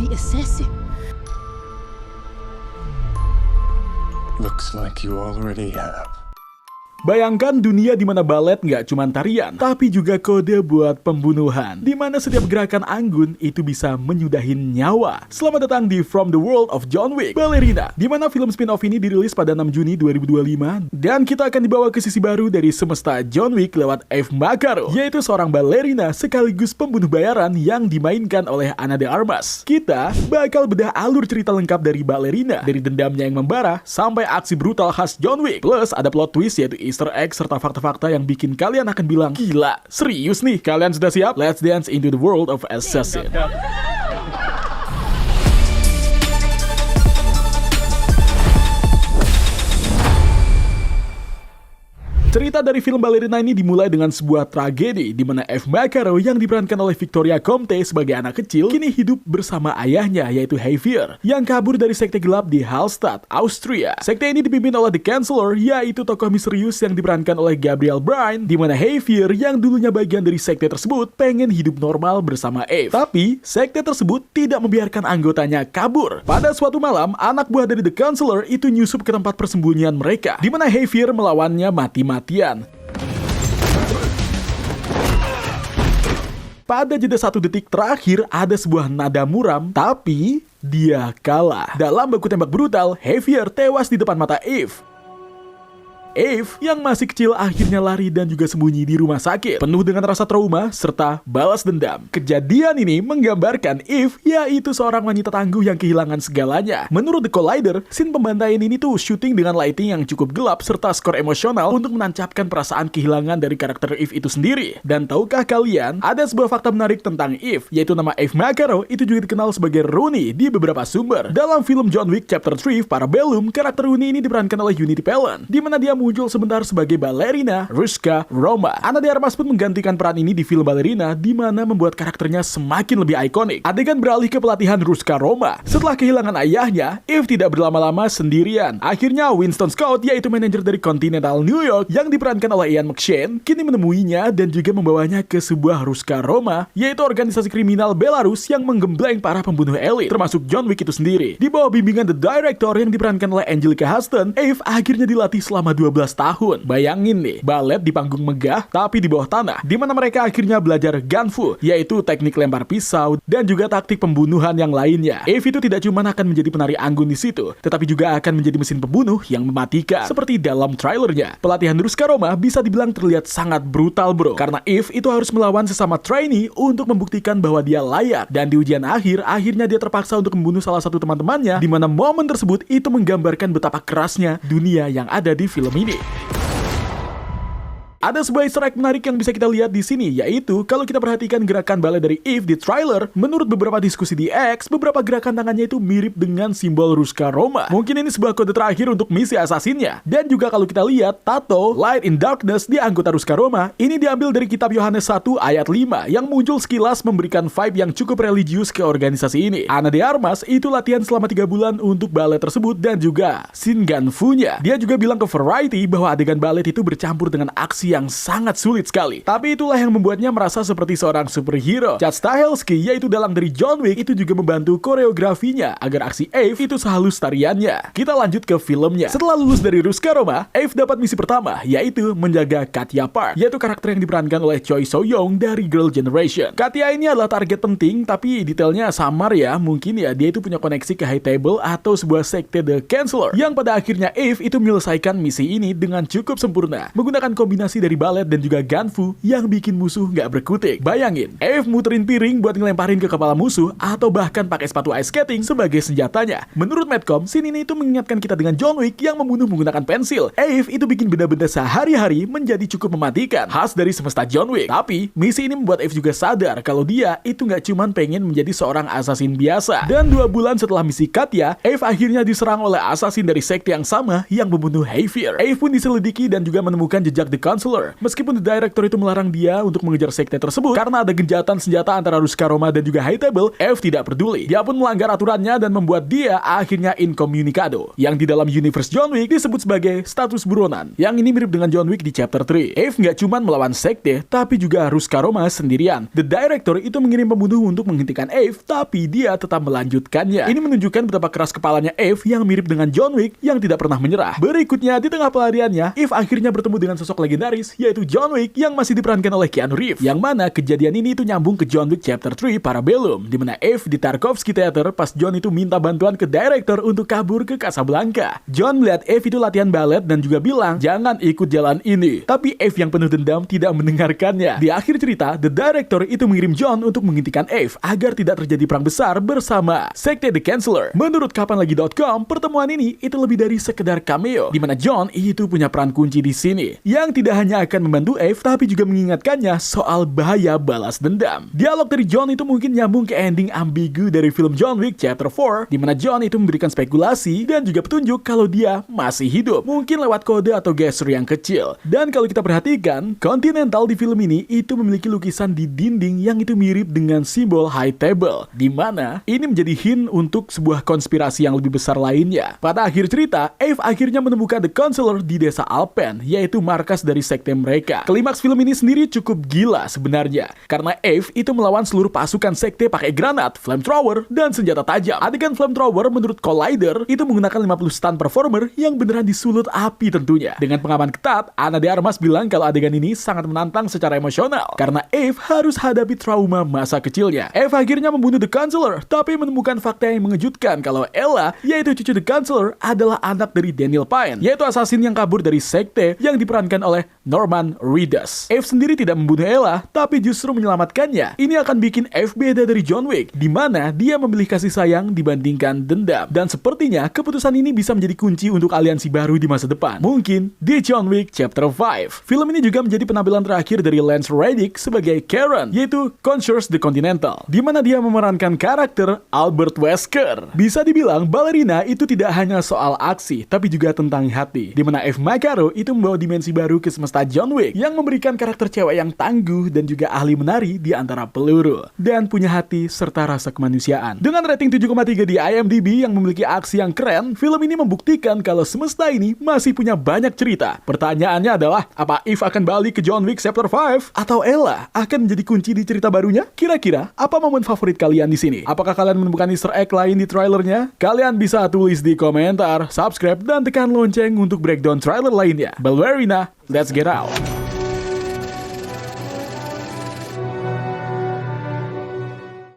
The assassin. Looks like you already have. Bayangkan dunia di mana balet nggak cuma tarian, tapi juga kode buat pembunuhan, di mana setiap gerakan anggun itu bisa menyudahin nyawa. Selamat datang di From the World of John Wick, Ballerina, di mana film spin-off ini dirilis pada 6 Juni 2025, dan kita akan dibawa ke sisi baru dari semesta John Wick lewat Eve Macaro, yaitu seorang balerina sekaligus pembunuh bayaran yang dimainkan oleh Ana de Armas. Kita bakal bedah alur cerita lengkap dari balerina, dari dendamnya yang membara sampai aksi brutal khas John Wick, plus ada plot twist yaitu Easter egg serta fakta-fakta yang bikin kalian akan bilang, gila, serius nih? Kalian sudah siap? Let's dance into the world of Assassin. Cerita dari film Ballerina ini dimulai dengan sebuah tragedi di mana Eve Macaro yang diperankan oleh Victoria Comte sebagai anak kecil kini hidup bersama ayahnya yaitu Javier yang kabur dari sekte gelap di Hallstatt, Austria. Sekte ini dipimpin oleh The Chancellor, yaitu tokoh misterius yang diperankan oleh Gabriel Byrne, di mana Javier yang dulunya bagian dari sekte tersebut pengen hidup normal bersama Eve. Tapi sekte tersebut tidak membiarkan anggotanya kabur. Pada suatu malam, anak buah dari The Chancellor itu nyusup ke tempat persembunyian mereka, di mana Javier melawannya mati-matian. Pada jeda 1 detik terakhir ada sebuah nada muram, tapi dia kalah. Dalam baku tembak brutal, Javier tewas di depan mata Eve. Eve yang masih kecil akhirnya lari dan juga sembunyi di rumah sakit, penuh dengan rasa trauma serta balas dendam. Kejadian ini menggambarkan Eve, yaitu seorang wanita tangguh yang kehilangan segalanya. Menurut The Collider, scene pembantaian ini tuh syuting dengan lighting yang cukup gelap serta skor emosional untuk menancapkan perasaan kehilangan dari karakter Eve itu sendiri. Dan tahukah kalian, ada sebuah fakta menarik tentang Eve, yaitu nama Eve Macaro itu juga dikenal sebagai Rooney di beberapa sumber. Dalam film John Wick Chapter 3 Parabellum, karakter Rooney ini diperankan oleh Unity Pallant, di mana dia muncul sebentar sebagai balerina Ruska Roma. Ana de Armas pun menggantikan peran ini di film Ballerina, di mana membuat karakternya semakin lebih ikonik. Adegan beralih ke pelatihan Ruska Roma. Setelah kehilangan ayahnya, Eve tidak berlama-lama sendirian. Akhirnya Winston Scott, yaitu manajer dari Continental New York yang diperankan oleh Ian McShane, kini menemuinya dan juga membawanya ke sebuah Ruska Roma, yaitu organisasi kriminal Belarus yang menggembleng para pembunuh elit, termasuk John Wick itu sendiri. Di bawah bimbingan The Director yang diperankan oleh Angelica Huston, Eve akhirnya dilatih selama 12 tahun. Bayangin nih, balet di panggung megah tapi di bawah tanah, di mana mereka akhirnya belajar gunfu, yaitu teknik lempar pisau dan juga taktik pembunuhan yang lainnya. Eve itu tidak cuma akan menjadi penari anggun di situ, tetapi juga akan menjadi mesin pembunuh yang mematikan. Seperti dalam trailernya, pelatihan Ruska Roma bisa dibilang terlihat sangat brutal bro, karena Eve itu harus melawan sesama trainee untuk membuktikan bahwa dia layak. Dan di ujian akhir, akhirnya dia terpaksa untuk membunuh salah satu teman-temannya, di mana momen tersebut itu menggambarkan betapa kerasnya dunia yang ada di film ini. Ada sebuah easter egg menarik yang bisa kita lihat di sini, yaitu kalau kita perhatikan gerakan balet dari Eve di trailer, menurut beberapa diskusi di X, beberapa gerakan tangannya itu mirip dengan simbol Ruska Roma. Mungkin ini sebuah kode terakhir untuk misi asasinnya. Dan juga kalau kita lihat, tato Light in Darkness di anggota Ruska Roma, ini diambil dari kitab Yohanes 1 ayat 5, yang muncul sekilas memberikan vibe yang cukup religius ke organisasi ini. Ana de Armas itu latihan selama 3 bulan untuk balet tersebut dan juga scene gunfu-nya. Dia juga bilang ke Variety bahwa adegan balet itu bercampur dengan aksi yang sangat sulit sekali. Tapi itulah yang membuatnya merasa seperti seorang superhero. Chad Stahelski, yaitu dalang dari John Wick, itu juga membantu koreografinya agar aksi Eve itu sehalus tariannya. Kita lanjut ke filmnya. Setelah lulus dari Ruska Roma, Eve dapat misi pertama, yaitu menjaga Katya Park, yaitu karakter yang diperankan oleh Choi So-young dari Girl Generation. Katya ini adalah target penting, tapi detailnya samar ya. Mungkin ya dia itu punya koneksi ke High Table atau sebuah sekte The Chancellor, yang pada akhirnya Eve itu menyelesaikan misi ini dengan cukup sempurna, menggunakan kombinasi dari balet dan juga gunfu yang bikin musuh gak berkutik. Bayangin, Eve muterin piring buat ngelemparin ke kepala musuh atau bahkan pakai sepatu ice skating sebagai senjatanya. Menurut Madcom, scene ini itu mengingatkan kita dengan John Wick yang membunuh menggunakan pensil. Eve itu bikin benda-benda sehari-hari menjadi cukup mematikan, khas dari semesta John Wick. Tapi, misi ini membuat Eve juga sadar kalau dia itu gak cuman pengen menjadi seorang assassin biasa. Dan 2 bulan setelah misi Katya, Eve akhirnya diserang oleh assassin dari sekte yang sama yang membunuh Javier. Eve pun diselidiki dan juga menemukan jejak The Chancellor Counselor. Meskipun The Director itu melarang dia untuk mengejar sekte tersebut karena ada gencatan senjata antara Ruska Roma dan juga High Table, Eve tidak peduli. Dia pun melanggar aturannya dan membuat dia akhirnya incommunicado, yang di dalam universe John Wick disebut sebagai status buronan. Yang ini mirip dengan John Wick di chapter 3. Eve nggak cuma melawan sekte, tapi juga Ruska Roma sendirian. The Director itu mengirim pembunuh untuk menghentikan Eve, tapi dia tetap melanjutkannya. Ini menunjukkan betapa keras kepalanya Eve yang mirip dengan John Wick yang tidak pernah menyerah. Berikutnya, di tengah pelariannya, Eve akhirnya bertemu dengan sosok legendaris, yaitu John Wick yang masih diperankan oleh Keanu Reeves. Yang mana kejadian ini itu nyambung ke John Wick chapter 3 Parabellum, di mana Eve di Tarkovsky Theater pas John itu minta bantuan ke Director untuk kabur ke Casablanca. John melihat Eve itu latihan balet dan juga bilang, jangan ikut jalan ini. Tapi Eve yang penuh dendam tidak mendengarkannya. Di akhir cerita, The Director itu mengirim John untuk menghentikan Eve agar tidak terjadi perang besar bersama sekte The Counselor. Menurut kapanlagi.com, pertemuan ini itu lebih dari sekedar cameo, di mana John itu punya peran kunci di sini, yang tidak hanya akan membantu Eve, tapi juga mengingatkannya soal bahaya balas dendam. Dialog dari John itu mungkin nyambung ke ending ambigu dari film John Wick Chapter 4, di mana John itu memberikan spekulasi dan juga petunjuk kalau dia masih hidup, mungkin lewat kode atau gesture yang kecil. Dan kalau kita perhatikan, Continental di film ini itu memiliki lukisan di dinding yang itu mirip dengan simbol High Table, di mana ini menjadi hint untuk sebuah konspirasi yang lebih besar lainnya. Pada akhir cerita, Eve akhirnya menemukan The Counselor di desa Alpen, yaitu markas dari sekte mereka. Klimaks film ini sendiri cukup gila sebenarnya, karena Eve itu melawan seluruh pasukan sekte pakai granat, flamethrower, dan senjata tajam. Adegan flamethrower menurut Collider itu menggunakan 50 stunt performer yang beneran disulut api tentunya. Dengan pengaman ketat, Ana de Armas bilang kalau adegan ini sangat menantang secara emosional, karena Eve harus hadapi trauma masa kecilnya. Eve akhirnya membunuh The Counselor, tapi menemukan fakta yang mengejutkan kalau Ella, yaitu cucu The Counselor, adalah anak dari Daniel Pine, yaitu assassin yang kabur dari sekte yang diperankan oleh Norman Reedus. Eve sendiri tidak membunuh Ella, tapi justru menyelamatkannya. Ini akan bikin Eve beda dari John Wick, di mana dia memilih kasih sayang dibandingkan dendam. Dan sepertinya keputusan ini bisa menjadi kunci untuk aliansi baru di masa depan. Mungkin di John Wick Chapter 5. Film ini juga menjadi penampilan terakhir dari Lance Reddick sebagai Karen, yaitu Conscious the Continental, di mana dia memerankan karakter Albert Wesker. Bisa dibilang Ballerina itu tidak hanya soal aksi, tapi juga tentang hati, di mana Eve Macaro itu membawa dimensi baru ke semesta John Wick yang memberikan karakter cewek yang tangguh dan juga ahli menari di antara peluru, dan punya hati serta rasa kemanusiaan. Dengan rating 7,3 di IMDb yang memiliki aksi yang keren, film ini membuktikan kalau semesta ini masih punya banyak cerita. Pertanyaannya adalah, apa Eve akan balik ke John Wick Chapter 5? Atau Ella akan menjadi kunci di cerita barunya? Kira-kira apa momen favorit kalian di sini? Apakah kalian menemukan Easter egg lain di trailernya? Kalian bisa tulis di komentar, subscribe, dan tekan lonceng untuk breakdown trailer lainnya. Ballerina, let's get out!